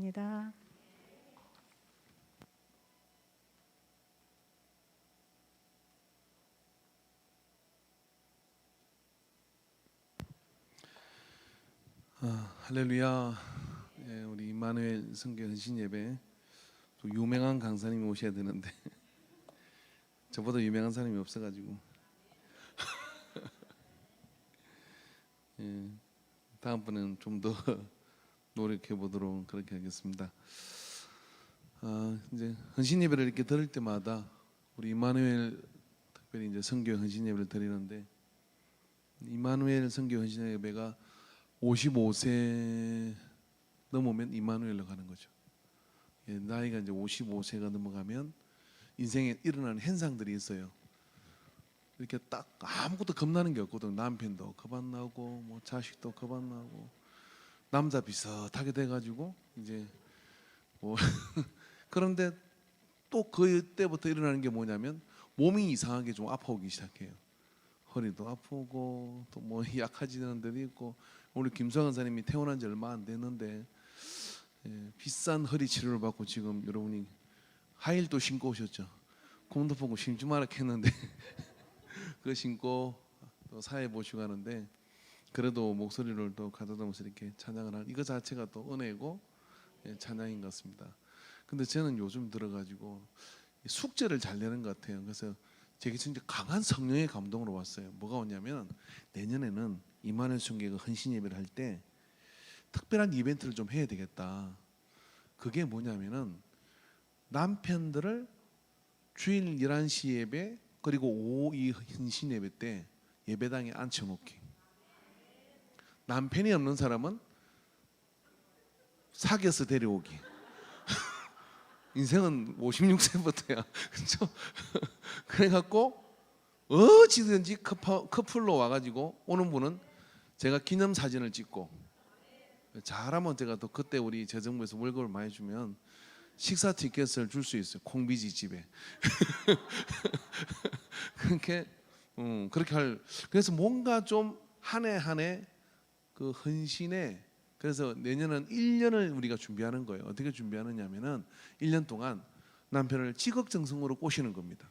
하겠습니다. 할렐루야. 예, 우리 임마누엘 성교 헌신 예배 또 유명한 강사님이 오셔야 되는데 저보다 유명한 사람이 없어가지고 예, 다음번에는 좀 더 노력해 보도록 그렇게 하겠습니다. 이제 헌신 예배를 이렇게 드릴 때마다 우리 임마누엘 특별히 이제 성교 헌신 예배를 드리는데 임마누엘 성교 헌신 예배가 55세 넘으면 임마누엘로 가는 거죠. 예, 나이가 이제 55세가 넘어가면 인생에 일어나는 현상들이 있어요. 이렇게 딱 아무것도 겁나는 게 없거든. 남편도 겁 안 나고 뭐 자식도 겁 안 나고 남자 비슷하게 돼가지고 이제 뭐 그런데 또 그때부터 일어나는 게 뭐냐면 몸이 이상하게 좀 아파오기 시작해요. 허리도 아프고 또 뭐 약해지는 데도 있고 오늘 김성환 사님이 퇴원한 지 얼마 안 됐는데 예, 비싼 허리 치료를 받고 지금 여러분이 하일도 신고 오셨죠. 공도 보고 신지 마라 했는데 그거 신고 또 사회 보시고 하는데 그래도 목소리를 또 가다듬어서 이렇게 찬양을 하는 이거 자체가 또 은혜고 예, 찬양인 것 같습니다. 근데 저는 요즘 들어가지고 숙제를 잘 내는 것 같아요. 그래서 제게 진짜 강한 성령의 감동으로 왔어요. 뭐가 오냐면 내년에는 임마누엘 성교회가 헌신 예배를 할 때 특별한 이벤트를 좀 해야 되겠다. 그게 뭐냐면은 남편들을 주일 11시 예배 그리고 오후 이 헌신 예배 때 예배당에 앉혀놓기. 남편이 없는 사람은 사귀어서 데려오기. 인생은 56세부터야. 그렇죠? 그래갖고 어찌든지 커플로 와가지고 오는 분은 제가 기념사진을 찍고 잘하면 제가 또 그때 우리 재정부에서 월급을 많이 주면 식사 티켓을 줄 수 있어요. 콩비지 집에. 그렇게 할. 그래서 뭔가 좀 한 해 한 해 그 헌신에 그래서 내년은 1년을 우리가 준비하는 거예요. 어떻게 준비하느냐면은 1년 동안 남편을 지극정성으로 꼬시는 겁니다.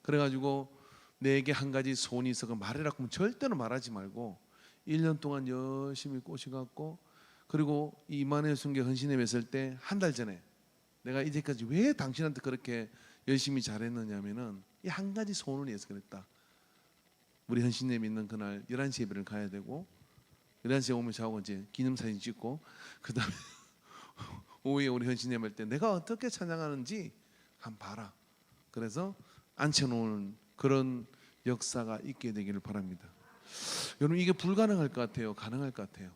그래가지고 내게 한 가지 소원이 있어 말해라 그러면 절대로 말하지 말고 1년 동안 열심히 꼬시갖고 그리고 이 임마누엘 성교 헌신 예배 했을 때 한 달 전에 내가 이제까지 왜 당신한테 그렇게 열심히 잘했느냐면은 이 한 가지 소원을 위해서 그랬다. 우리 헌신 예배 있는 그날 11시 예배를 가야 되고 11시에 오면 저하고 이제 기념사진 찍고 그 다음에 오후에 우리 헌신 예배 할 때 내가 어떻게 찬양하는지 한번 봐라. 그래서 앉혀놓은 그런 역사가 있게 되기를 바랍니다. 여러분 이게 불가능할 것 같아요? 가능할 것 같아요?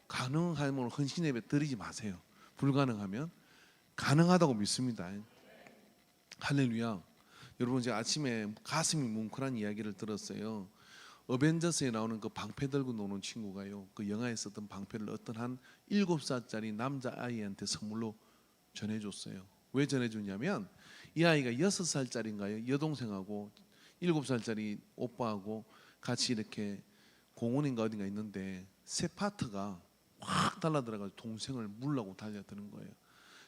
가능하면 헌신 예배 드리지 마세요. 불가능하면 가능하다고 믿습니다. 할렐루야. 여러분 제가 아침에 가슴이 뭉클한 이야기를 들었어요. 어벤져스에 나오는 그 방패 들고 노는 친구가요. 그 영화에 썼던 방패를 어떤 한 7살짜리 남자아이한테 선물로 전해줬어요. 왜 전해줬냐면 이 아이가 6살짜리인가요? 여동생하고 7살짜리 오빠하고 같이 이렇게 공원인가 어딘가 있는데 세파트가 확 달라들어가지고 동생을 물라고 달려드는 거예요.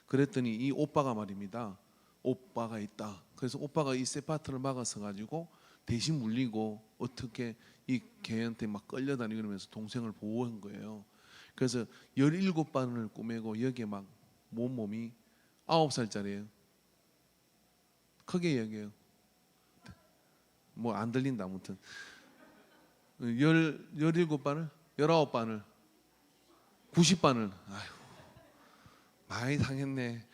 그랬더니 이 오빠가 말입니다. 오빠가 있다. 그래서 오빠가 이 세파트를 막아서 가지고 대신 물리고 어떻게 이 걔한테 막 끌려다니면서 동생을 보호한 거예요. 그래서 17반을 꼬매고 여기에 막 몸이 9살짜리예요. 크게 얘기해요. 뭐 안 들린다 아무튼 17반을 19반을 90반을 아휴 많이 당했네.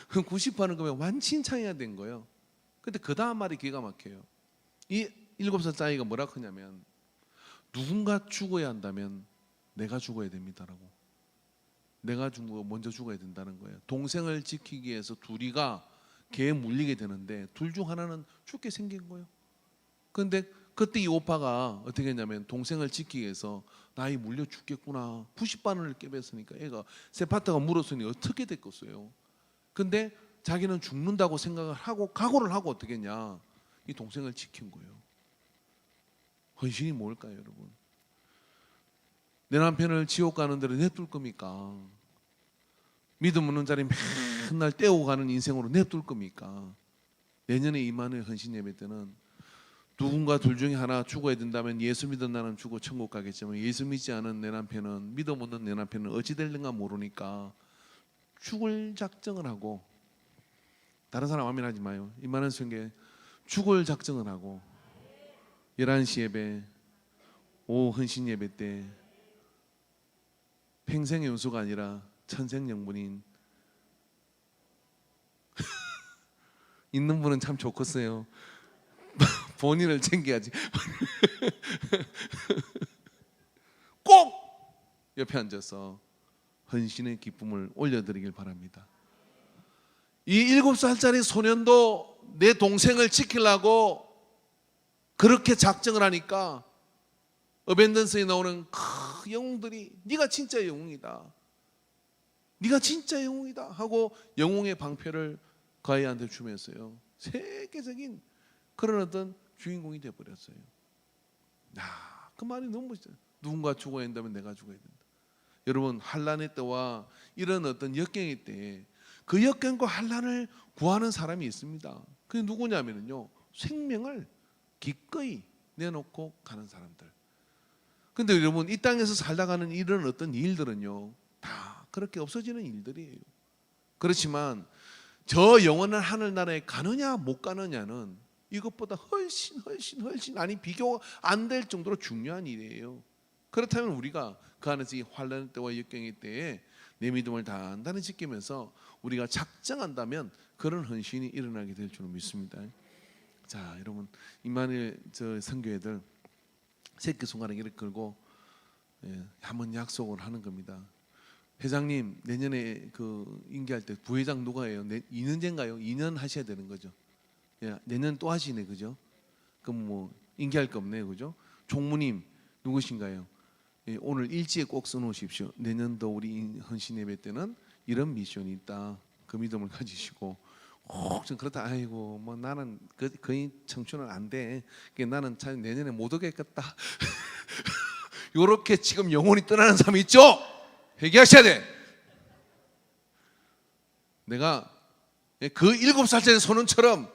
그럼 90반을 그러면 완친창이가 된 거예요. 근데 그 다음 말이 기가 막혀요. 이 7살 아이가 뭐라 하냐면 누군가 죽어야 한다면 내가 죽어야 됩니다라고. 내가 먼저 죽어야 된다는 거예요. 동생을 지키기 위해서 둘이가 개에 물리게 되는데 둘 중 하나는 죽게 생긴 거예요. 그런데 그때 이 오빠가 어떻게 했냐면 동생을 지키기 위해서 나이 물려 죽겠구나 90바늘을 깨bes으니까 애가 세파트가 물었으니 어떻게 됐겠어요. 근데 자기는 죽는다고 생각을 하고 각오를 하고 어떻게 했냐 이 동생을 지킨 거예요. 헌신이 뭘까요 여러분? 내 남편을 지옥 가는 데로 내둘 겁니까? 믿음 없는 자리 맨날 떼고 가는 인생으로 냅둘 겁니까? 내년에 임마누엘 헌신 예배 때는 누군가 둘 중에 하나 죽어야 된다면 예수 믿은 나는 죽어 천국 가겠지만 예수 믿지 않은 내 남편은, 믿음 없는 내 남편은 어찌 될는가 모르니까 죽을 작정을 하고, 다른 사람 아멘 하지 마요. 임마누엘 성교회 죽을 작정을 하고 11시 예배, 오후 헌신 예배 때 평생의 연수가 아니라 천생연분인 있는 분은 참 좋겠어요. 본인을 챙겨야지. 꼭 옆에 앉아서 헌신의 기쁨을 올려드리길 바랍니다. 이 7살짜리 소년도 내 동생을 지키려고 그렇게 작정을 하니까 어벤던스에 나오는 그 영웅들이 네가 진짜 영웅이다, 네가 진짜 영웅이다 하고 영웅의 방패를 그 아이한테 주면서요, 세계적인 그런 어떤 주인공이 되어버렸어요. 그 말이 너무 멋있어요. 누군가 죽어야 한다면 내가 죽어야 된다. 여러분, 환난의 때와 이런 어떤 역경의 때에 그 역경과 환난을 구하는 사람이 있습니다. 그게 누구냐면요, 생명을 기꺼이 내놓고 가는 사람들. 근데 여러분, 이 땅에서 살다 가는 이런 어떤 일들은요, 다 그렇게 없어지는 일들이에요. 그렇지만 저 영원한 하늘나라에 가느냐 못 가느냐는 이것보다 훨씬 아니 비교가 안 될 정도로 중요한 일이에요. 그렇다면 우리가 그 안에서 이 환난 때와 역경의 때에 내 믿음을 단단히 지키면서 우리가 작정한다면 그런 헌신이 일어나게 될 줄은 믿습니다. 자, 여러분, 임마누엘 저 선교회들 새끼 손가락 이렇게 걸고 한번 약속을 하는 겁니다. 회장님, 내년에 그 임기할 때 부회장 누가 해요? 2년째인가요? 2년 하셔야 되는 거죠. 내년 또 하시네, 그죠? 그럼 뭐 임기할 거 없네요, 그죠? 총무님 누구신가요? 오늘 일지에 꼭 써놓으십시오. 내년도 우리 헌신 예배 때는 이런 미션이 있다. 그 믿음을 가지시고 꼭 좀 그렇다. 아이고 뭐 나는 거의 청춘은 안 돼. 나는 참 내년에 못 오겠다. 요렇게 지금 영혼이 떠나는 사람이 있죠? 회개하셔야 돼. 내가 그 7살짜리 소년처럼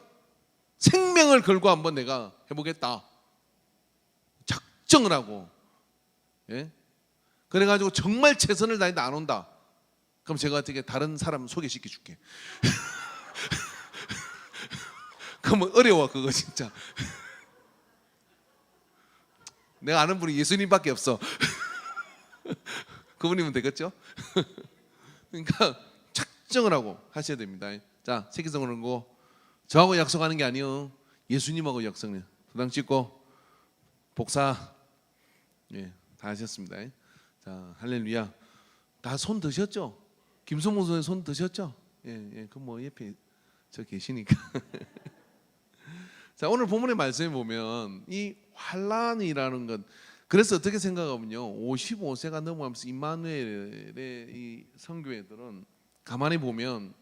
생명을 걸고 한번 내가 해보겠다 작정을 하고, 그래가지고 정말 최선을 다해도 안 온다. 그럼 제가 어떻게 다른 사람 소개시켜 줄게. 그러면 어려워 그거 진짜. 내가 아는 분이 예수님밖에 없어. 그분이면 되겠죠? 그러니까 작정을 하고 하셔야 됩니다. 자, 새끼손을 걸고 저하고 약속하는 게 아니요, 예수님하고 약속해요. 도장 찍고 복사 다 하셨습니다. 자, 할렐루야. 다 손 드셨죠? 김성모 선생 손 드셨죠? 그 뭐 옆에 저 계시니까. 자, 오늘 본문의 말씀에 보면 이 환란이라는 것, 그래서 어떻게 생각하면요, 55세가 넘어가면서 임마누엘의 이 선교회들은 가만히 보면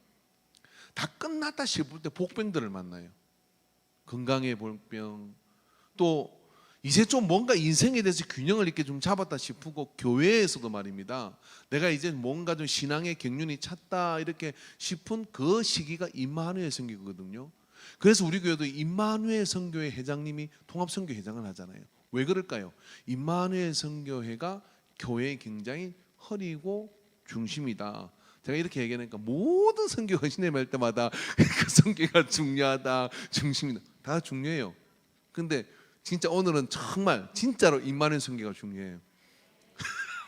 다 끝났다 싶을 때 복병들을 만나요. 건강의 복병, 또 이제 좀 뭔가 인생에 대해서 균형을 이렇게 좀 잡았다 싶고, 교회에서도 말입니다, 내가 이제 뭔가 좀 신앙의 경륜이 찼다 이렇게 싶은 그 시기가 임마누엘 선교거든요. 그래서 우리 교회도 임마누엘 선교회 회장님이 통합선교 회장을 하잖아요. 왜 그럴까요? 임마누엘 선교회가 교회의 굉장히 허리고 중심이다. 제가 이렇게 얘기하니까 모든 선교 헌신회 할 때마다 그 선교가 중요하다, 중심이다, 다 중요해요. 근데 진짜 오늘은 정말 진짜로 임마누엘 선교가 중요해요.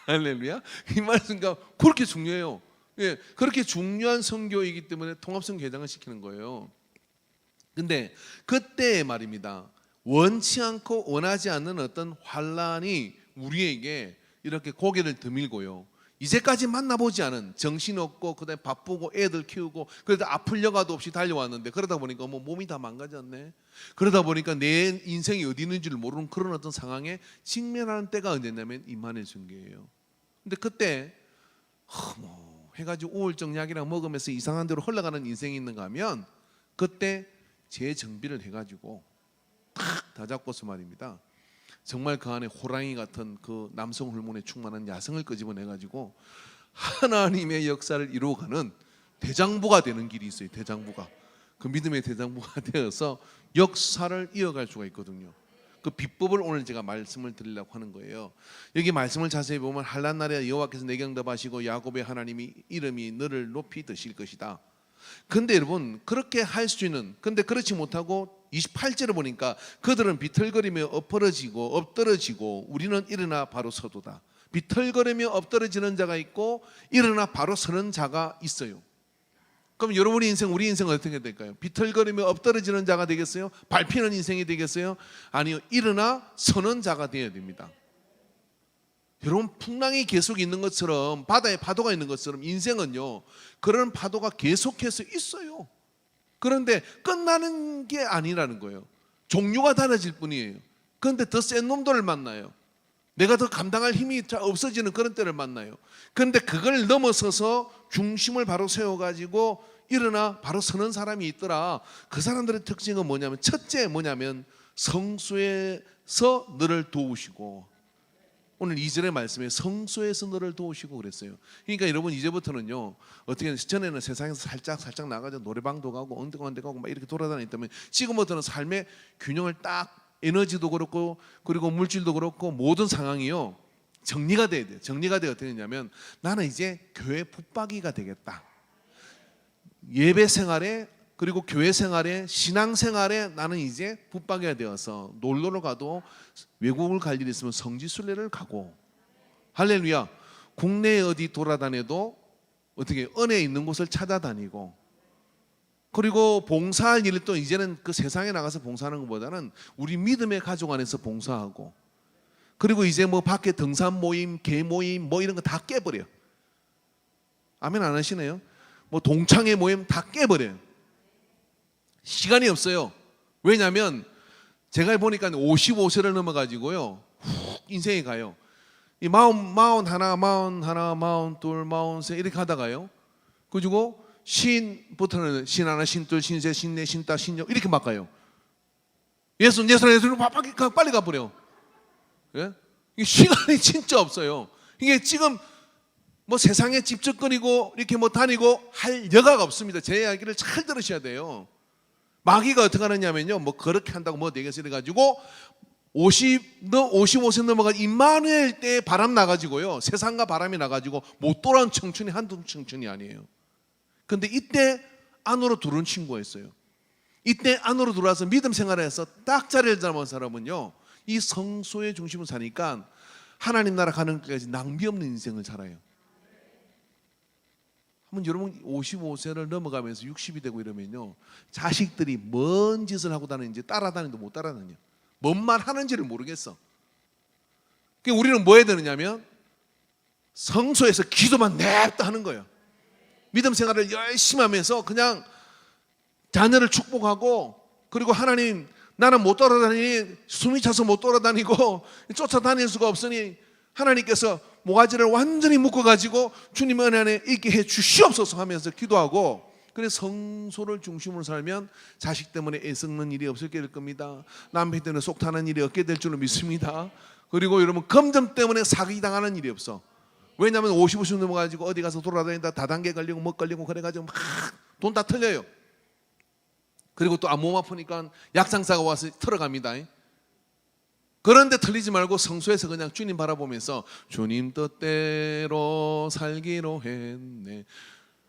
할렐루야. 임마누엘 선교가 그렇게 중요해요. 그렇게 중요한 선교이기 때문에 통합선교 회장을 시키는 거예요. 근데 그때 말입니다, 원치 않고 원하지 않는 어떤 환란이 우리에게 이렇게 고개를 드밀고요, 이제까지 만나보지 않은, 정신없고 그다음에 바쁘고 애들 키우고 그래도 아플 여가도 없이 달려왔는데, 그러다 보니까 뭐 몸이 다 망가졌네, 그러다 보니까 내 인생이 어디 있는지를 모르는 그런 어떤 상황에 직면하는 때가 언제냐면 임마누엘 선교예요. 근데 그때 뭐 해가지고 우울증 약이랑 먹으면서 이상한 데로 흘러가는 인생이 있는가 하면, 그때 재정비를 해가지고 탁 다 잡고서 말입니다, 정말 그 안에 호랑이 같은 그 남성 호르몬에 충만한 야성을 끄집어내가지고 하나님의 역사를 이루어가는 대장부가 되는 길이 있어요. 대장부가. 그 믿음의 대장부가 되어서 역사를 이어갈 수가 있거든요. 그 비법을 오늘 제가 말씀을 드리려고 하는 거예요. 여기 말씀을 자세히 보면 한란 날에 여호와께서 내게 응답하시고 야곱의 하나님이 이름이 너를 높이 드실 것이다. 근데 여러분 그렇게 할 수 있는, 근데 그렇지 못하고 28절을 보니까 그들은 비틀거리며 엎어지고 엎드러지고 우리는 일어나 바로 서도다. 비틀거리며 엎드러지는 자가 있고 일어나 바로 서는 자가 있어요. 그럼 여러분의 인생, 우리 인생은 어떻게 될까요? 비틀거리며 엎드러지는 자가 되겠어요? 밟히는 인생이 되겠어요? 아니요, 일어나 서는 자가 되어야 됩니다. 여러분 풍랑이 계속 있는 것처럼, 바다에 파도가 있는 것처럼 인생은요 그런 파도가 계속해서 있어요. 그런데 끝나는 게 아니라는 거예요. 종류가 달라질 뿐이에요. 그런데 더 센 놈들을 만나요. 내가 더 감당할 힘이 없어지는 그런 때를 만나요. 그런데 그걸 넘어서서 중심을 바로 세워가지고 일어나 바로 서는 사람이 있더라. 그 사람들의 특징은 뭐냐면, 첫째 뭐냐면 성소에서 너를 도우시고, 오늘 2절의 말씀에 성소에서 너를 도우시고 그랬어요. 그러니까 여러분 이제부터는요, 어떻게 전에는 세상에서 살짝 나가서 노래방도 가고 언덕 가고 막 이렇게 돌아다녔다면, 지금부터는 삶의 균형을 딱, 에너지도 그렇고 그리고 물질도 그렇고 모든 상황이요 정리가 돼야 돼요. 정리가 되어 어떻게 되냐면, 나는 이제 교회 붙박이가 되겠다. 예배 생활에 그리고 교회 생활에 신앙 생활에 나는 이제 붙박이가 되어서 놀러를 가도 외국을 갈 일이 있으면 성지순례를 가고, 할렐루야, 국내에 어디 돌아다녀도 어떻게 은혜 있는 곳을 찾아다니고, 그리고 봉사할 일도 이제는 그 세상에 나가서 봉사하는 것보다는 우리 믿음의 가족 안에서 봉사하고, 그리고 이제 뭐 밖에 등산 모임, 개 모임 뭐 이런 거 다 깨버려. 아멘 안 하시네요. 뭐 동창회 모임 다 깨버려요. 시간이 없어요. 왜냐하면 제가 보니까 55세를 넘어가지고요 훅 인생이 가요. 이 마흔 하나, 마흔 둘, 마흔 세 이렇게 하다가요, 그리고 신부터는 신 하나, 신 둘, 신 셋, 신 넷, 신 다, 신여 이렇게 막 가요. 예순 빨리 가버려. 예? 이게 시간이 진짜 없어요. 이게 지금 뭐 세상에 집적거리고 이렇게 뭐 다니고 할 여가가 없습니다. 제 이야기를 잘 들으셔야 돼요. 마귀가 어떻게 하느냐면요, 뭐 그렇게 한다고 뭐 되겠어 이래가지고 55세 넘어가 임마누엘 때 바람 나가지고요, 세상과 바람이 나가지고 못 돌아온 청춘이 한두 청춘이 아니에요. 근데 이때 안으로 들어온 친구가 있어요. 이때 안으로 들어와서 믿음 생활에서 딱 자리를 잡은 사람은요, 이 성소의 중심을 사니까 하나님 나라 가는 것까지 낭비 없는 인생을 살아요. 한번 여러분 55세를 넘어가면서 60이 되고 이러면요, 자식들이 뭔 짓을 하고 다니는지 따라다니도 못 따라다녀. 뭔 말 하는지를 모르겠어. 그러니까 우리는 뭐 해야 되느냐면 성소에서 기도만 냅다 하는 거예요. 믿음 생활을 열심히 하면서 그냥 자녀를 축복하고, 그리고 하나님 나는 못 돌아다니니, 숨이 차서 못 돌아다니고 쫓아다닐 수가 없으니 하나님께서 모가지를 완전히 묶어가지고 주님 은혜 안에 있게 해 주시옵소서 하면서 기도하고, 그래서 성소를 중심으로 살면 자식 때문에 애쓰는 일이 없을 게 될 겁니다. 남편 때문에 속 타는 일이 없게 될 줄로 믿습니다. 그리고 여러분 검정 때문에 사기당하는 일이 없어. 왜냐하면 55세 넘어가지고 어디 가서 돌아다니다 다단계 걸리고 뭐 걸리고 그래가지고 막 돈 다 털려요. 그리고 또 몸 아프니까 약상사가 와서 털어갑니다. 그런데 틀리지 말고 성소에서 그냥 주님 바라보면서 주님 뜻대로 살기로 했네.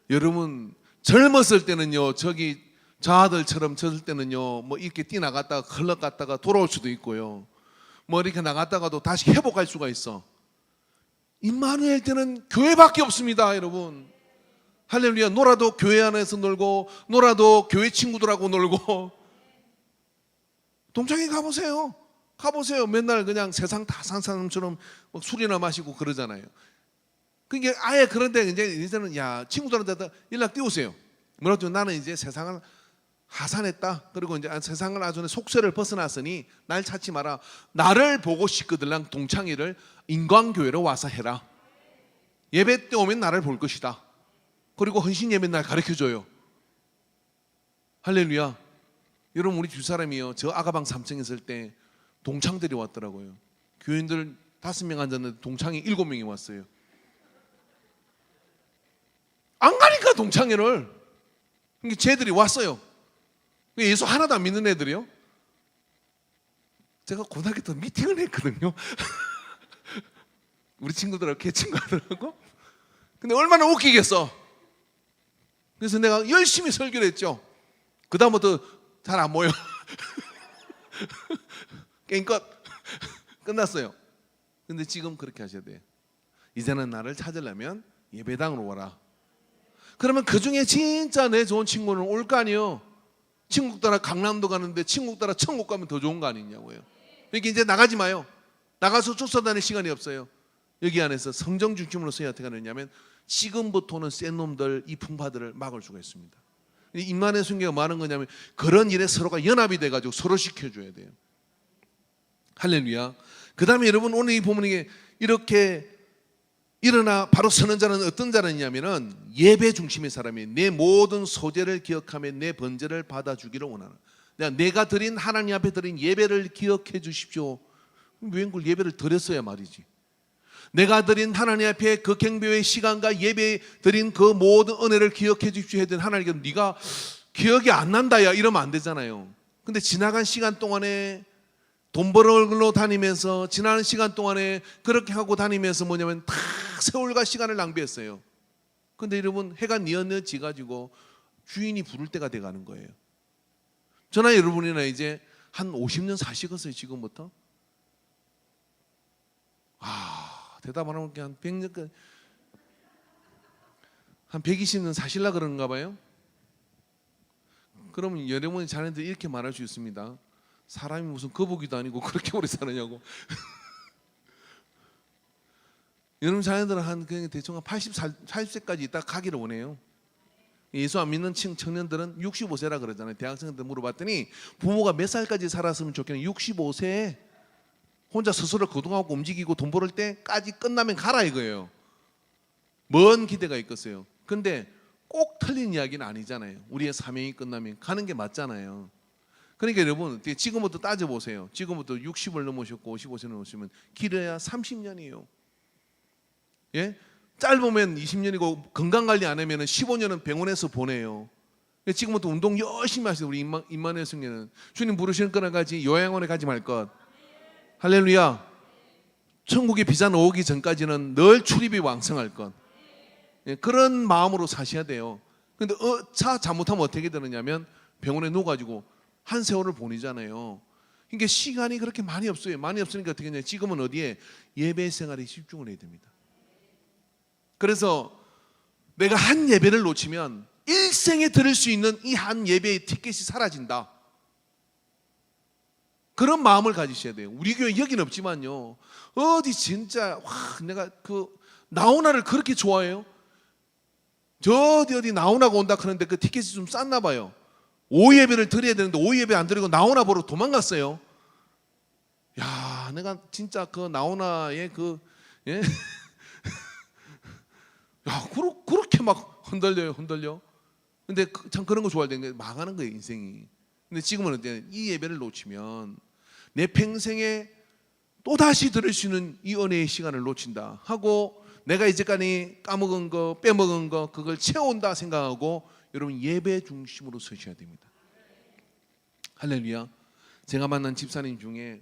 여러분 젊었을 때는요, 저기 저 아들처럼 졌을 때는요, 뭐 이렇게 뛰나갔다가 흘러갔다가 돌아올 수도 있고요, 뭐 이렇게 나갔다가도 다시 회복할 수가 있어. 임마누엘 때는 교회밖에 없습니다, 여러분. 할렐루야. 놀아도 교회 안에서 놀고, 놀아도 교회 친구들하고 놀고. 동창회 가보세요. 맨날 그냥 세상 다 산 사람처럼 술이나 마시고 그러잖아요. 그게 아예 그런데 이제는 야, 친구들한테 연락 띄우세요. 뭐라도 나는 이제 세상을 하산했다. 그리고 이제 세상을 아주 속세를 벗어났으니 날 찾지 마라. 나를 보고 싶거든. 동창회를 인광교회로 와서 해라. 예배 때 오면 나를 볼 것이다. 그리고 헌신 예배 날 가르쳐줘요. 할렐루야. 여러분 우리 집사람이요, 저 아가방 3층에 있을 때 동창들이 왔더라고요. 교인들 5명 앉았는데 동창이 7명이 왔어요. 오니까 동창회를. 그러니까 쟤들이 왔어요. 예수 하나도 안 믿는 애들이요. 제가 고등학교 때 미팅을 했거든요. 우리 친구들하고 걔 친구들하고. 근데 얼마나 웃기겠어. 그래서 내가 열심히 설교를 했죠. 그 다음부터 잘 안 모여. 게임 끝. 끝났어요. 근데 지금 그렇게 하셔야 돼요. 이제는 나를 찾으려면 예배당으로 와라. 그러면 그 중에 진짜 내 좋은 친구는 올 거 아니에요. 친구 따라 강남도 가는데 친구 따라 천국 가면 더 좋은 거 아니냐고요. 그러니까 이제 나가지 마요. 나가서 쫓아다닐 시간이 없어요. 여기 안에서 성령 중심으로서 어떻게 하느냐면 지금부터는 센 놈들, 이 풍파들을 막을 수가 있습니다. 임만의 순교가 뭐 하는 거냐면 그런 일에 서로가 연합이 돼가지고 서로 지켜줘야 돼요. 할렐루야. 그 다음에 여러분 오늘 이 본문에 이렇게 일어나 바로 서는 자는 어떤 자느냐면은 예배 중심의 사람이 내 모든 소재를 기억하며 내 번제를 받아주기를 원하는. 내가 드린 하나님 앞에 드린 예배를 기억해 주십시오. 왜 그걸 예배를 드렸어야 말이지. 내가 드린 하나님 앞에 그 경배의 시간과 예배 드린 그 모든 은혜를 기억해 주십시오 했더니 하나님께서 네가 기억이 안 난다야 이러면 안 되잖아요. 근데 지나간 시간 동안에 돈 벌러 다니면서 지나는 시간 동안에 그렇게 하고 다니면서 뭐냐면 다 세월과 시간을 낭비했어요. 근데 여러분 해가 뉘어져 가지고 주인이 부를 때가 돼가는 거예요. 저나 여러분이나 이제 한 50년 사시겠어요 지금부터? 대답 안 하면 한 100년, 한 120년 사실라 그러는가 봐요. 그러면 여러분의 자녀들이 이렇게 말할 수 있습니다. 사람이 무슨 거북이도 아니고 그렇게 오래 사느냐고. 여러분 자녀들은 한 대충 한 80세까지 있다 가기를 원해요. 예수 안 믿는 청년들은 65세라 그러잖아요. 대학생들 물어봤더니 부모가 몇 살까지 살았으면 좋겠냐. 65세에 혼자 스스로 거동하고 움직이고 돈 벌을 때까지 끝나면 가라 이거예요. 먼 기대가 있겠어요. 근데 꼭 틀린 이야기는 아니잖아요. 우리의 사명이 끝나면 가는 게 맞잖아요. 그러니까 여러분 지금부터 따져보세요. 지금부터 60을 넘으셨고 55세를 넘으시면 길어야 30년이에요. 예? 짧으면 20년이고 건강관리 안 하면 15년은 병원에서 보내요. 지금부터 운동 열심히 하세요. 우리 임만의 승리는 주님 부르시는 거나 가지 요양원에 가지 말 것. 할렐루야. 천국에 비자 나오기 전까지는 늘 출입이 왕성할 것. 예, 그런 마음으로 사셔야 돼요. 근데 차 잘못하면 어떻게 되느냐면 병원에 누워가지고 한 세월을 보내잖아요. 그러니까 시간이 그렇게 많이 없어요. 많이 없으니까 어떻게 하냐. 지금은 어디에 예배 생활에 집중을 해야 됩니다. 그래서 내가 한 예배를 놓치면 일생에 들을 수 있는 이 한 예배의 티켓이 사라진다. 그런 마음을 가지셔야 돼요. 우리 교회 여긴 없지만요. 어디 진짜 내가 그 나오나를 그렇게 좋아해요. 저 어디 나오나가 온다 하는데 그 티켓이 좀 쌌나 봐요. 오예배를 드려야 되는데 오예배 안 드리고 나오나 보러 도망갔어요. 야, 내가 진짜 그 나오나의 그 예? 야, 그렇게 막 흔들려. 근데 참 그런 거 좋아할 때 망하는 거예요, 인생이. 근데 지금은 어때요? 이 예배를 놓치면 내 평생에 또다시 들을 수 있는 이 은혜의 시간을 놓친다 하고 내가 이제까지 까먹은 거, 빼먹은 거 그걸 채워온다 생각하고 여러분 예배 중심으로 서셔야 됩니다. 할렐루야. 제가 만난 집사님 중에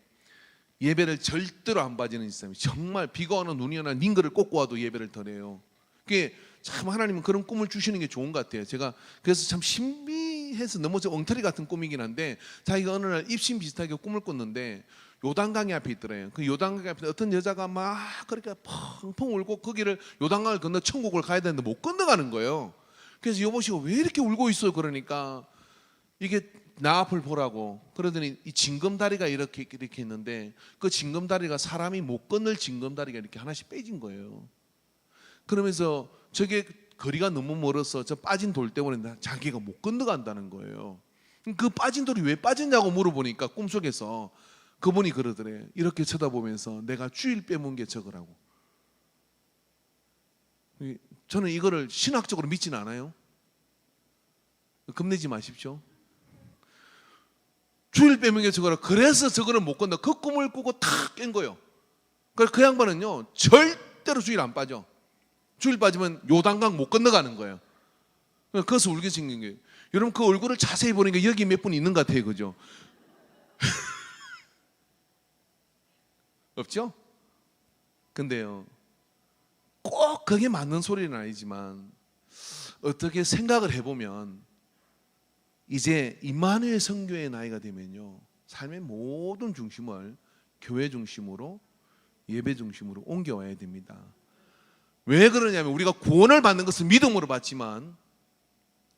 예배를 절대로 안 빠지는 집사님이 정말 비가 오나 눈이 오나 링거를 꽂고 와도 예배를 드려요. 그게 참 하나님은 그런 꿈을 주시는 게 좋은 것 같아요. 제가 그래서 참 신비해서 너무 엉터리 같은 꿈이긴 한데 자기가 어느 날 입신 비슷하게 꿈을 꿨는데 요단강이 앞에 있더래요. 그 요단강 앞에 어떤 여자가 막 그렇게 펑펑 울고 거기를 요단강을 건너 천국을 가야 되는데 못 건너가는 거예요. 그래서 여보시고 왜 이렇게 울고 있어요? 그러니까 이게 나 앞을 보라고. 그러더니 이 징검다리가 이렇게 있는데 그 징검다리가 사람이 못 건널 징검다리가 이렇게 하나씩 빼진 거예요. 그러면서 저게 거리가 너무 멀어서 저 빠진 돌 때문에 자기가 못 건너간다는 거예요. 그 빠진 돌이 왜 빠졌냐고 물어보니까 꿈속에서 그분이 그러더래. 이렇게 쳐다보면서 내가 주일 빼먹은 게 저거라고. 저는 이거를 신학적으로 믿지는 않아요. 겁내지 마십시오. 주일 빼먹은 게 저거라. 그래서 저거를 못 건너. 그 꿈을 꾸고 탁 깬 거예요. 그래서 그 양반은요 절대로 주일 안 빠져. 주일 빠지면 요단강 못 건너가는 거예요. 그래서 울게 생긴 거예요. 여러분 그 얼굴을 자세히 보니까 여기 몇 분 있는 것 같아요. 그죠? 없죠? 근데요, 꼭 그게 맞는 소리는 아니지만 어떻게 생각을 해보면 이제 임마누엘 선교의 나이가 되면요, 삶의 모든 중심을 교회 중심으로, 예배 중심으로 옮겨와야 됩니다. 왜 그러냐면 우리가 구원을 받는 것은 믿음으로 받지만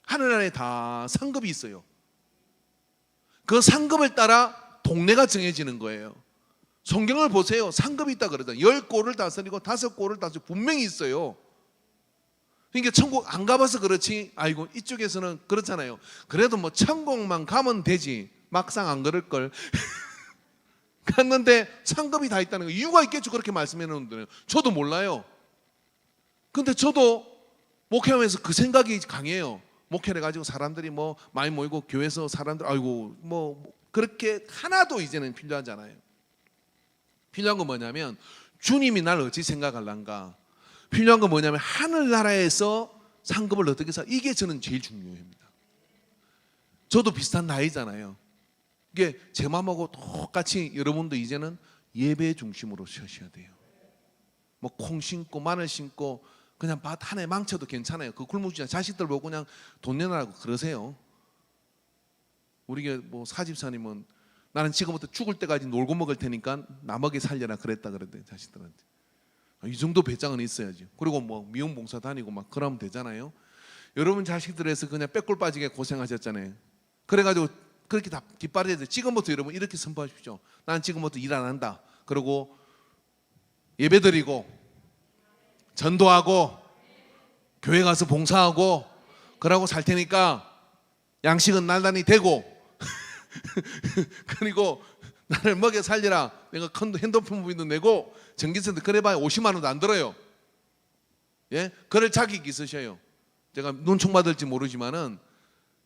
하늘나라에 다 상급이 있어요. 그 상급을 따라 동네가 정해지는 거예요. 성경을 보세요. 상급이 있다 그러잖아요. 10골을 다스리고 5골을 다스리고 분명히 있어요. 그러니까 천국 안 가봐서 그렇지, 아이고 이쪽에서는 그렇잖아요. 그래도 뭐 천국만 가면 되지, 막상 안 그럴 걸. 갔는데 상급이 다 있다는 거, 이유가 있겠죠. 그렇게 말씀해 놓는데 저도 몰라요. 근데 저도 목회하면서 그 생각이 강해요. 목회를 해가지고 사람들이 뭐 많이 모이고 교회에서 사람들 아이고 뭐 그렇게 하나도 이제는 필요하지 않아요. 필요한 건 뭐냐면 주님이 날 어찌 생각할란가, 필요한 건 뭐냐면 하늘나라에서 상급을 어떻게 사, 이게 저는 제일 중요합니다. 저도 비슷한 나이잖아요. 이게 제 마음하고 똑같이 여러분도 이제는 예배 중심으로 서셔야 돼요. 뭐 콩 심고 마늘 심고 그냥 밭 하나에 망쳐도 괜찮아요. 그 굶주린 자식들 보고 그냥 돈 내놔라고 그러세요. 우리가 뭐 사집사님은 나는 지금부터 죽을 때까지 놀고 먹을 테니까 나 먹이 살려라 그랬다 그랬대, 자식들한테. 이 정도 배짱은 있어야지. 그리고 뭐 미용봉사 다니고 막 그러면 되잖아요. 여러분 자식들에서 그냥 빼골 빠지게 고생하셨잖아요. 그래가지고 그렇게 다 깃발이 돼서 지금부터 여러분 이렇게 선포하십시오. 난 지금부터 일 안 한다. 그리고 예배 드리고 전도하고 교회 가서 봉사하고 그러고 살 테니까 양식은 날라니 되고 그리고 나를 먹여 살리라. 내가 핸드폰 비도 내고 전기세도 그래봐야 50만 원도 안 들어요. 예? 그럴 자격이 있으셔요. 제가 눈총 받을지 모르지만은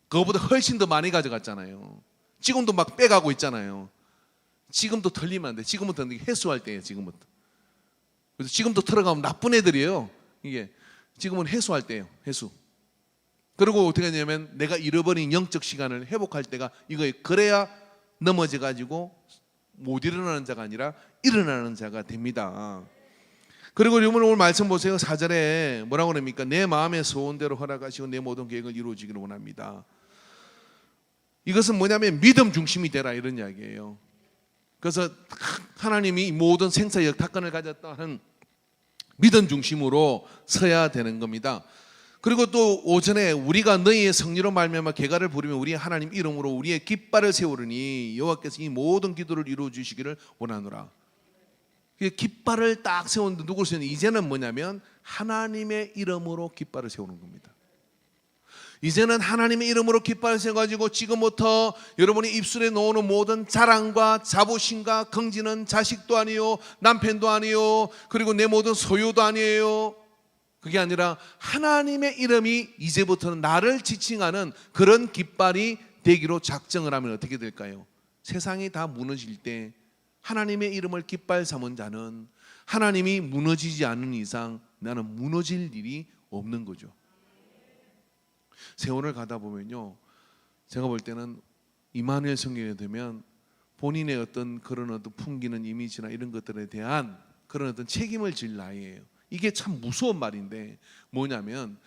그거보다 훨씬 더 많이 가져갔잖아요. 지금도 막 빼가고 있잖아요. 지금도 털리면 안 돼. 지금부터 해수할 때예요. 지금부터. 그래서 지금도 털어가면 나쁜 애들이에요. 이게 지금은 해수할 때예요. 해수. 그리고 어떻게 하냐면 내가 잃어버린 영적 시간을 회복할 때가 이거예요. 그래야 넘어져 가지고 못 일어나는 자가 아니라 일어나는 자가 됩니다. 그리고 여러분 오늘 말씀 보세요. 4절에 뭐라고 그럽니까? 내 마음의 소원대로 허락하시고 내 모든 계획을 이루어지기를 원합니다. 이것은 뭐냐면 믿음 중심이 되라, 이런 이야기예요. 그래서 하나님이 모든 생사 역타권을 가졌다는 믿음 중심으로 서야 되는 겁니다. 그리고 또 오전에 우리가 너희의 성리로 말미암아 계가를 부리며 우리 하나님 이름으로 우리의 깃발을 세우르니 여호와께서 이 모든 기도를 이루어 주시기를 원하노라. 깃발을 딱 세우는데 누굴 세우는, 이제는 뭐냐면 하나님의 이름으로 깃발을 세우는 겁니다. 이제는 하나님의 이름으로 깃발을 세워가지고 지금부터 여러분이 입술에 놓는 모든 자랑과 자부심과 긍지는 자식도 아니요, 남편도 아니요, 그리고 내 모든 소유도 아니에요. 그게 아니라 하나님의 이름이 이제부터는 나를 지칭하는 그런 깃발이 되기로 작정을 하면 어떻게 될까요? 세상이 다 무너질 때 하나님의 이름을 깃발 삼은 자는 하나님이 무너지지 않는 이상 나는 무너질 일이 없는 거죠. 세월을 가다 보면요, 제가 볼 때는 임마누엘 성경에 되면 본인의 어떤 그런 어떤 풍기는 이미지나 이런 것들에 대한 그런 어떤 책임을 질 나이예요. 이게 참 무서운 말인데 뭐냐면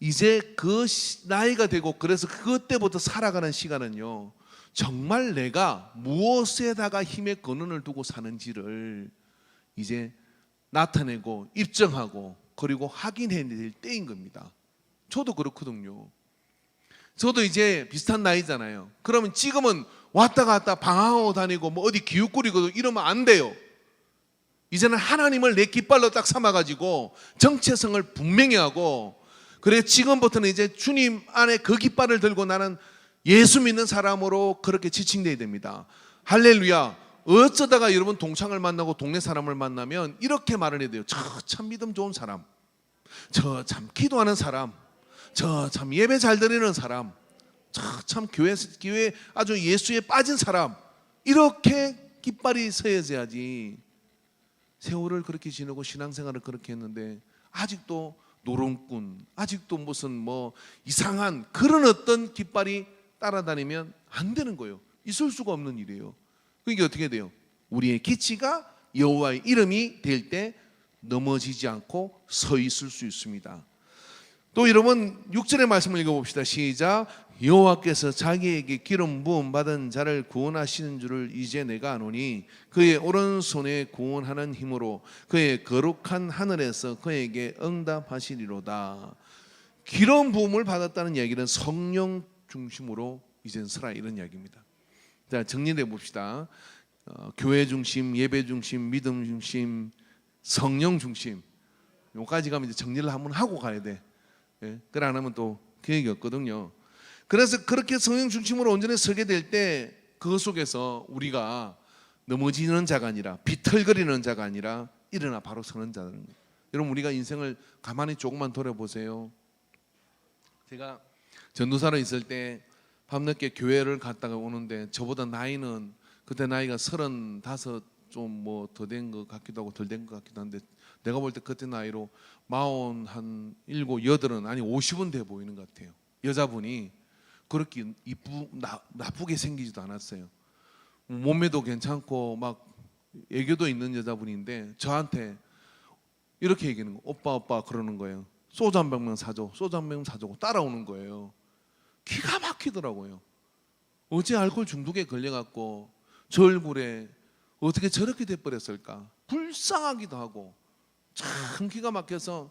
이제 그 나이가 되고 그래서 그때부터 살아가는 시간은요, 정말 내가 무엇에다가 힘의 근원을 두고 사는지를 이제 나타내고 입증하고 그리고 확인해야 될 때인 겁니다. 저도 그렇거든요. 저도 이제 비슷한 나이잖아요. 그러면 지금은 왔다 갔다 방황하고 다니고 뭐 어디 기웃거리고 이러면 안 돼요. 이제는 하나님을 내 깃발로 딱 삼아가지고 정체성을 분명히 하고, 그래 지금부터는 이제 주님 안에 그 깃발을 들고 나는 예수 믿는 사람으로 그렇게 지칭돼야 됩니다. 할렐루야. 어쩌다가 여러분 동창을 만나고 동네 사람을 만나면 이렇게 말을 해야 돼요. 저 참 믿음 좋은 사람, 저 참 기도하는 사람, 저 참 예배 잘 드리는 사람, 저 참 교회 아주 예수에 빠진 사람, 이렇게 깃발이 서야지. 세월을 그렇게 지내고 신앙생활을 그렇게 했는데 아직도 노름꾼, 아직도 무슨 뭐 이상한 그런 어떤 깃발이 따라다니면 안 되는 거예요. 있을 수가 없는 일이에요. 그게 어떻게 돼요? 우리의 기치가 여호와의 이름이 될 때 넘어지지 않고 서 있을 수 있습니다. 또 여러분 6절의 말씀을 읽어봅시다. 시작. 여호와께서 자기에게 기름 부음 받은 자를 구원하시는 줄을 이제 내가 아노니 그의 오른손에 구원하는 힘으로 그의 거룩한 하늘에서 그에게 응답하시리로다. 기름 부음을 받았다는 얘기는 성령 중심으로 이젠 서라 이런 이야기입니다. 자, 정리해 봅시다. 교회 중심, 예배 중심, 믿음 중심, 성령 중심. 여기까지 가면 이제 정리를 한번 하고 가야 돼. 예? 그래 안 하면 또 계획이 없거든요. 그래서 그렇게 성령 중심으로 온전히 서게 될 때 그 속에서 우리가 넘어지는 자가 아니라 비틀거리는 자가 아니라 일어나 바로 서는 자라는 거예요. 여러분 우리가 인생을 가만히 조금만 돌아보세요. 제가 전도사로 있을 때 밤늦게 교회를 갔다가 오는데 저보다 나이는 그때 나이가 35 좀 뭐 더 된 것 같기도 하고 덜 된 것 같기도 한데 내가 볼 때 그때 나이로 47, 8은 아니 50은 돼 보이는 것 같아요. 여자분이 그렇게 나쁘게 생기지도 않았어요. 몸매도 괜찮고 막 애교도 있는 여자분인데 저한테 이렇게 얘기하는 거예요. 오빠 그러는 거예요. 소주 한 병만 사줘. 소주 한 병 사주고 따라오는 거예요. 기가 막히더라고요. 어제 알코올 중독에 걸려갖고 저 얼굴에 어떻게 저렇게 돼버렸을까. 불쌍하기도 하고 참 기가 막혀서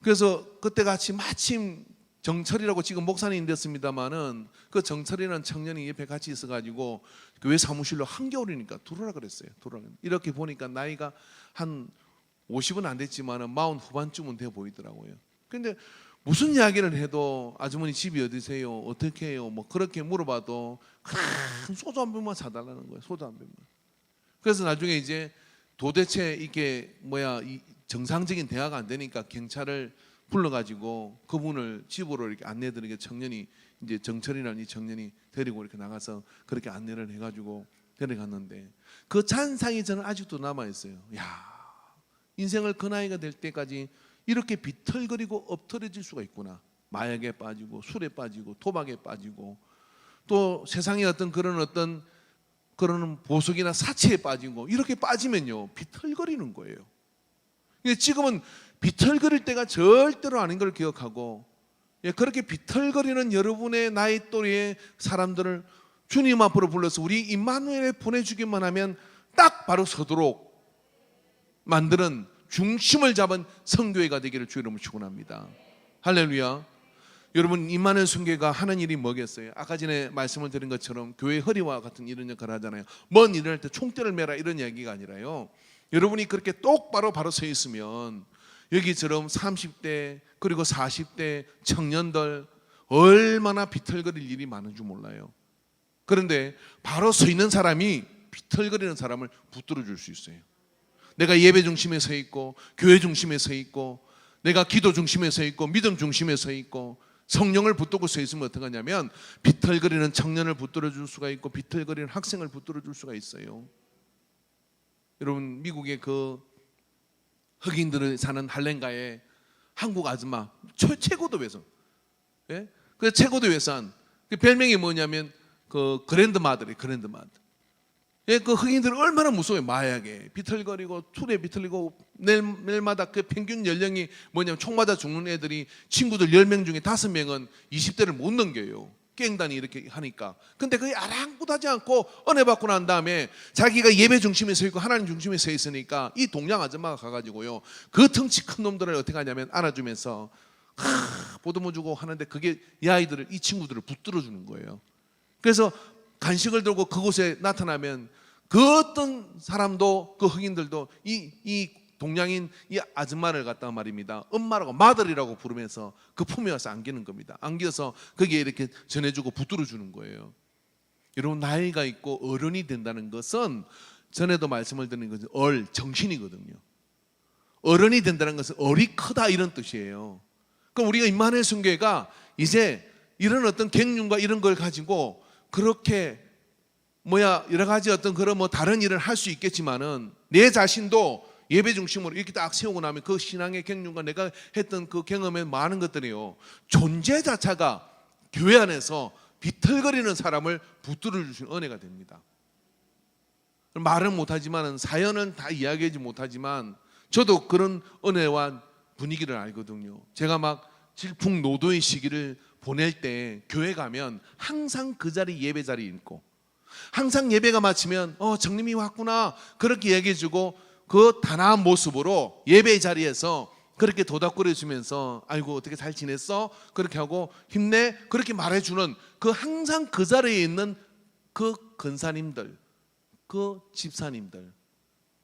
그래서 그때 같이 마침 정철이라고 지금 목사님 됐습니다마는 그 정철이라는 청년이 옆에 같이 있어가지고 교회 사무실로 한겨울이니까 들어오라 그랬어요. 이렇게 보니까 나이가 한 50은 안 됐지만은 40 후반쯤은 돼 보이더라고요. 근데 무슨 이야기를 해도 아주머니 집이 어디세요? 어떻게 해요? 뭐 그렇게 물어봐도 큰 소주 한 병만 사달라는 거예요. 소주 한 병만. 그래서 나중에 이제 도대체 이게 이 정상적인 대화가 안 되니까 경찰을 불러가지고 그분을 집으로 이렇게 안내드리게 청년이 이제 정철이라는 이 청년이 데리고 이렇게 나가서 그렇게 안내를 해가지고 데려갔는데 그 잔상이 저는 아직도 남아 있어요. 야, 인생을 그 나이가 될 때까지 이렇게 비틀거리고 엎드려질 수가 있구나. 마약에 빠지고 술에 빠지고 도박에 빠지고 또 세상의 어떤 그런 보석이나 사치에 빠지고 이렇게 빠지면요 비틀거리는 거예요. 지금은 비틀거릴 때가 절대로 아닌 걸 기억하고 그렇게 비틀거리는 여러분의 나이 또래의 사람들을 주님 앞으로 불러서 우리 임마누엘에 보내주기만 하면 딱 바로 서도록 만드는 중심을 잡은 선교회가 되기를 주 이름으로 축원합니다. 할렐루야. 여러분 임마누엘 선교회가 하는 일이 뭐겠어요? 아까 전에 말씀을 드린 것처럼 교회 허리와 같은 이런 역할을 하잖아요. 먼 일을 할 때 총대를 매라 이런 이야기가 아니라요. 여러분이 그렇게 똑바로 바로 서 있으면 여기처럼 30대 그리고 40대 청년들 얼마나 비틀거릴 일이 많은 줄 몰라요. 그런데 바로 서 있는 사람이 비틀거리는 사람을 붙들어 줄 수 있어요. 내가 예배 중심에 서 있고 교회 중심에 서 있고 내가 기도 중심에 서 있고 믿음 중심에 서 있고 성령을 붙들고 서 있으면 어떻게 하냐면 비틀거리는 청년을 붙들어 줄 수가 있고 비틀거리는 학생을 붙들어 줄 수가 있어요. 여러분 미국의 그 흑인들을 사는 할렌가에 한국 아줌마 최고도 외선, 예? 그 최고도 외산 그 별명이 뭐냐면 그 그랜드마더래. 그랜드마더. 예, 그 흑인들은 얼마나 무서워요. 마약에 비틀거리고 술에 비틀리고 내일마다 그 평균 연령이 뭐냐면 총 맞아 죽는 애들이 친구들 10명 중에 5명은 20대를 못 넘겨요. 깽단이 이렇게 하니까. 근데 그게 아랑곳하지 않고 은혜 받고 난 다음에 자기가 예배 중심에 서 있고 하나님 중심에 서 있으니까 이 동양 아줌마가 가가지고요 그 덩치 큰 놈들을 어떻게 하냐면 안아주면서 보듬어 주고 하는데 그게 이 아이들을 이 친구들을 붙들어 주는 거예요. 그래서 간식을 들고 그곳에 나타나면 그 어떤 사람도 그 흑인들도 이 동양인 이 아줌마를 갖다가 말입니다 엄마라고 마들이라고 부르면서 그 품에 와서 안기는 겁니다. 안겨서 거기에 이렇게 전해주고 붙들어 주는 거예요. 여러분 나이가 있고 어른이 된다는 것은 전에도 말씀을 드린 것은 정신이거든요. 어른이 된다는 것은 얼이 크다 이런 뜻이에요. 그럼 우리가 임마누엘 선교회가 이제 이런 어떤 갱년과 이런 걸 가지고 그렇게 여러 가지 어떤 그런 다른 일을 할 수 있겠지만은 내 자신도 예배 중심으로 이렇게 딱 세우고 나면 그 신앙의 경륜과 내가 했던 그 경험의 많은 것들이요, 존재 자체가 교회 안에서 비틀거리는 사람을 붙들어 주신 은혜가 됩니다. 말은 못하지만, 사연은 다 이야기하지 못하지만 저도 그런 은혜와 분위기를 알거든요. 제가 막 질풍노도의 시기를 보낼 때 교회 가면 항상 그 자리, 예배 자리에 있고, 항상 예배가 마치면 정림이 왔구나 그렇게 얘기해주고, 그 단아한 모습으로 예배 자리에서 그렇게 도닥거려 주면서 아이고 어떻게 잘 지냈어? 그렇게 하고 힘내 그렇게 말해주는, 그 항상 그 자리에 있는 그 권사님들, 그 집사님들,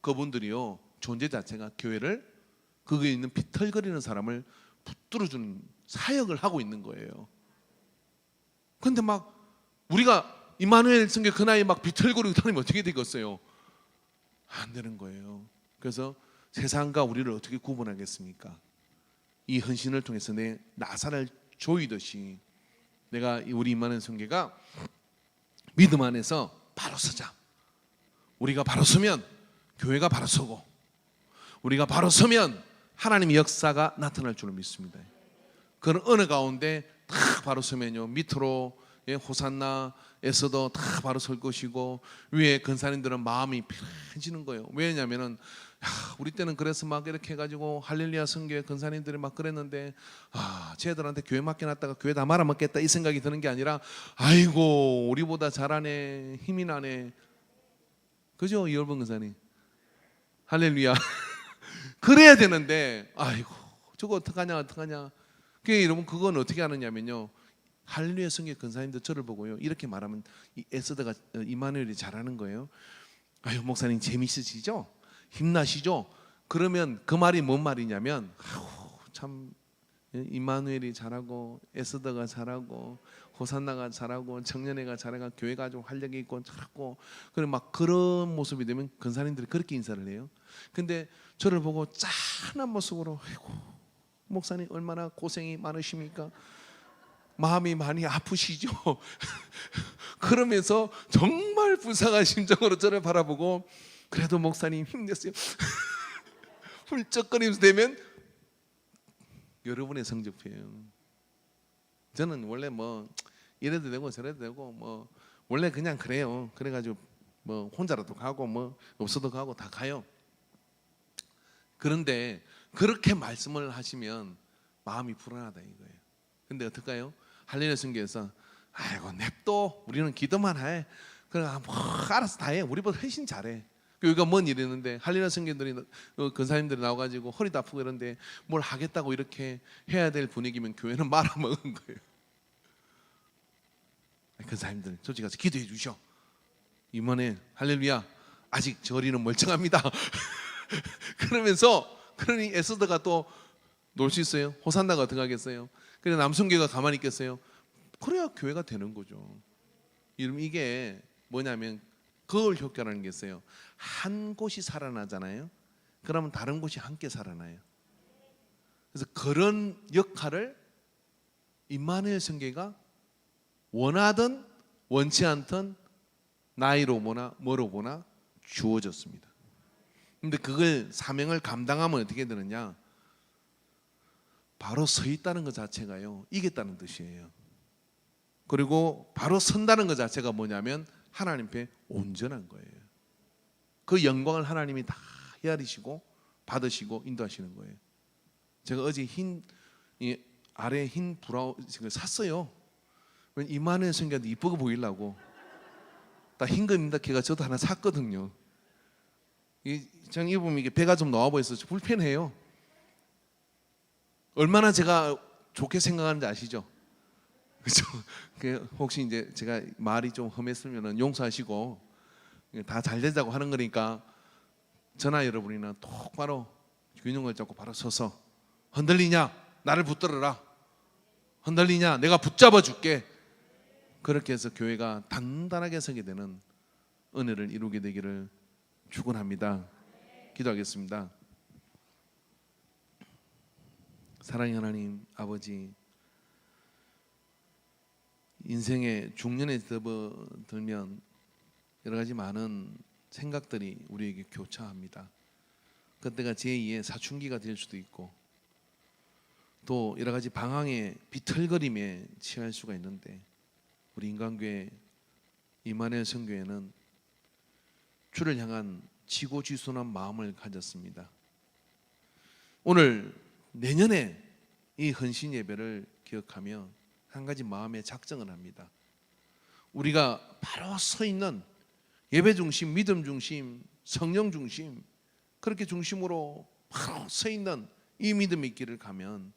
그분들이요, 존재 자체가 교회를, 거기에 있는 비틀거리는 사람을 붙들어주는 사역을 하고 있는 거예요. 근데 막 우리가 임마누엘 성교 그 나이에 막 비틀거리고 다니면 어떻게 되겠어요? 안 되는 거예요. 그래서 세상과 우리를 어떻게 구분하겠습니까? 이 헌신을 통해서 내 나사를 조이듯이 내가 우리 임마누엘 성교가 믿음 안에서 바로 서자. 우리가 바로 서면 교회가 바로 서고, 우리가 바로 서면 하나님의 역사가 나타날 줄을 믿습니다. 그런 어느 가운데 다 바로 서면요, 밑으로 호산나 에서도 다 바로 설 것이고, 위에 근사님들은 마음이 편해지는 거예요. 왜냐면은 우리 때는 그래서 막 이렇게 해가지고 할렐루야 성교회 근사님들이 막 그랬는데, 쟤들한테 교회 맡겨놨다가 교회 다 말아먹겠다 이 생각이 드는 게 아니라, 아이고 우리보다 잘하네, 힘이 나네, 그죠 이열번 근사님? 할렐루야. 그래야 되는데 아이고 저거 어떡하냐. 그게 여러분, 그건 어떻게 하느냐면요, 할렐루야 성교 근사님들 저를 보고요 이렇게 말하면 에스더가, 임마누엘이 잘하는 거예요. 아유 목사님 재밌으시죠? 힘나시죠? 그러면 그 말이 뭔 말이냐면, 참 임마누엘이 잘하고 에스더가 잘하고 호산나가 잘하고 청년회가 잘하고 교회가 좀 활력이 있고 잘하고, 그래 막 그런 모습이 되면 근사님들이 그렇게 인사를 해요. 근데 저를 보고 짠한 모습으로, 아이고 목사님 얼마나 고생이 많으십니까? 마음이 많이 아프시죠? 그러면서 정말 불쌍한 심정으로 저를 바라보고, 그래도 목사님 힘내세요. 훌쩍거리면서 되면 여러분의 성적표예요. 저는 원래 뭐 이래도 되고 저래도 되고 뭐 원래 그냥 그래요. 그래가지고 뭐 혼자라도 가고 뭐 없어도 가고 다 가요. 그런데 그렇게 말씀을 하시면 마음이 불안하다 이거예요. 근데 어떨까요? 할렐루야 성교에서 아이고 냅둬, 우리는 기도만 해. 그래 뭐 알아서 다 해. 우리보다 훨씬 잘해. 여기가 뭔 일이었는데 할렐루야 성교들이, 근사님들이 나와가지고 허리도 아프고 이런데 뭘 하겠다고 이렇게 해야 될 분위기면 교회는 말아먹은 거예요. 근사님들 솔직히 가서 기도해 주셔. 이번에 할렐루야 아직 저리는 멀쩡합니다. 그러면서, 그러니 에스더가 또 놀 수 있어요? 호산나가 어떻게 하겠어요? 그래 남성교회가 가만히 있겠어요? 그래야 교회가 되는 거죠. 이게 뭐냐면 거울 효과라는 게 있어요. 한 곳이 살아나잖아요. 그러면 다른 곳이 함께 살아나요. 그래서 그런 역할을 임마누엘 성교회가 원하든 원치 않든 나이로 보나 뭐로 보나 주어졌습니다. 근데 그걸 사명을 감당하면 어떻게 되느냐? 바로 서 있다는 것 자체가요 이겼다는 뜻이에요. 그리고 바로 선다는 것 자체가 뭐냐면 하나님 앞에 온전한 거예요. 그 영광을 하나님이 다 헤아리시고 받으시고 인도하시는 거예요. 제가 어제 아래 흰 브라우스를 샀어요. 임마누엘 성교한테 이쁘게 보이려고. 다 흰 겁니다. 걔가 저도 하나 샀거든요. 장 입으면 이게 배가 좀 나와 보여서 불편해요. 얼마나 제가 좋게 생각하는지 아시죠? 그렇죠? 혹시 이제 제가 말이 좀 험했으면 용서하시고, 다 잘 되자고 하는 거니까 저나 여러분이나 똑바로 균형을 잡고 바로 서서, 흔들리냐? 나를 붙들어라. 흔들리냐? 내가 붙잡아 줄게. 그렇게 해서 교회가 단단하게 서게 되는 은혜를 이루게 되기를 축원합니다. 기도하겠습니다. 사랑의 하나님 아버지, 인생의 중년에 접어들면 여러 가지 많은 생각들이 우리에게 교차합니다. 그때가 제2의 사춘기가 될 수도 있고 또 여러 가지 방황의 비틀거림에 취할 수가 있는데 우리 인간교회 이만희 선교회는 주를 향한 지고지순한 마음을 가졌습니다. 오늘 내년에 이 헌신 예배를 기억하며 한 가지 마음의 작정을 합니다. 우리가 바로 서 있는 예배 중심, 믿음 중심, 성령 중심 그렇게 중심으로 바로 서 있는 이 믿음의 길을 가면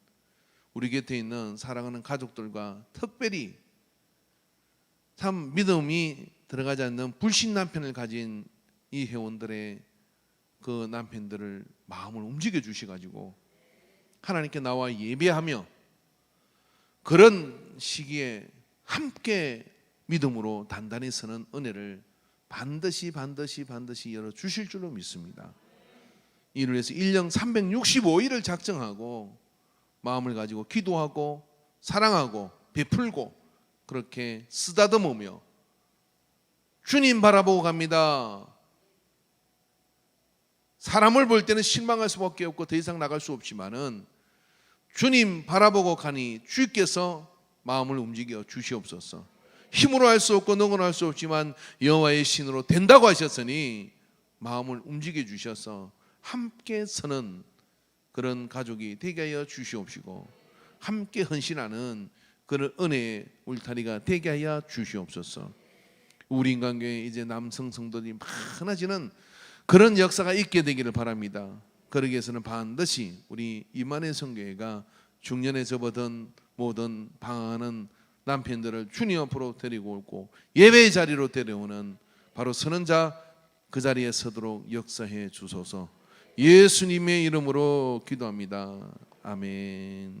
우리 곁에 있는 사랑하는 가족들과 특별히 참 믿음이 들어가지 않는 불신 남편을 가진 이 회원들의 그 남편들을 마음을 움직여 주셔가지고 하나님께 나와 예배하며 그런 시기에 함께 믿음으로 단단히 서는 은혜를 반드시 열어주실 줄로 믿습니다. 이를 위해서 1년 365일을 작정하고 마음을 가지고 기도하고 사랑하고 베풀고 그렇게 쓰다듬으며 주님 바라보고 갑니다. 사람을 볼 때는 실망할 수밖에 없고 더 이상 나갈 수 없지만은 주님 바라보고 가니 주께서 마음을 움직여 주시옵소서. 힘으로 할 수 없고 능으로 할 수 없지만 여호와의 신으로 된다고 하셨으니 마음을 움직여 주셔서 함께 서는 그런 가족이 되게 하여 주시옵시고 함께 헌신하는 그런 은혜의 울타리가 되게 하여 주시옵소서. 우리 인간교회 이제 남성 성도들이 많아지는 그런 역사가 있게 되기를 바랍니다. 그러기 위해서는 반드시 우리 이만희 선교회가 중년에 접어든 모든 방황하는 남편들을 주님 앞으로 데리고 오고 예배의 자리로 데려오는 바로 서는 자 그 자리에 서도록 역사해 주소서. 예수님의 이름으로 기도합니다. 아멘.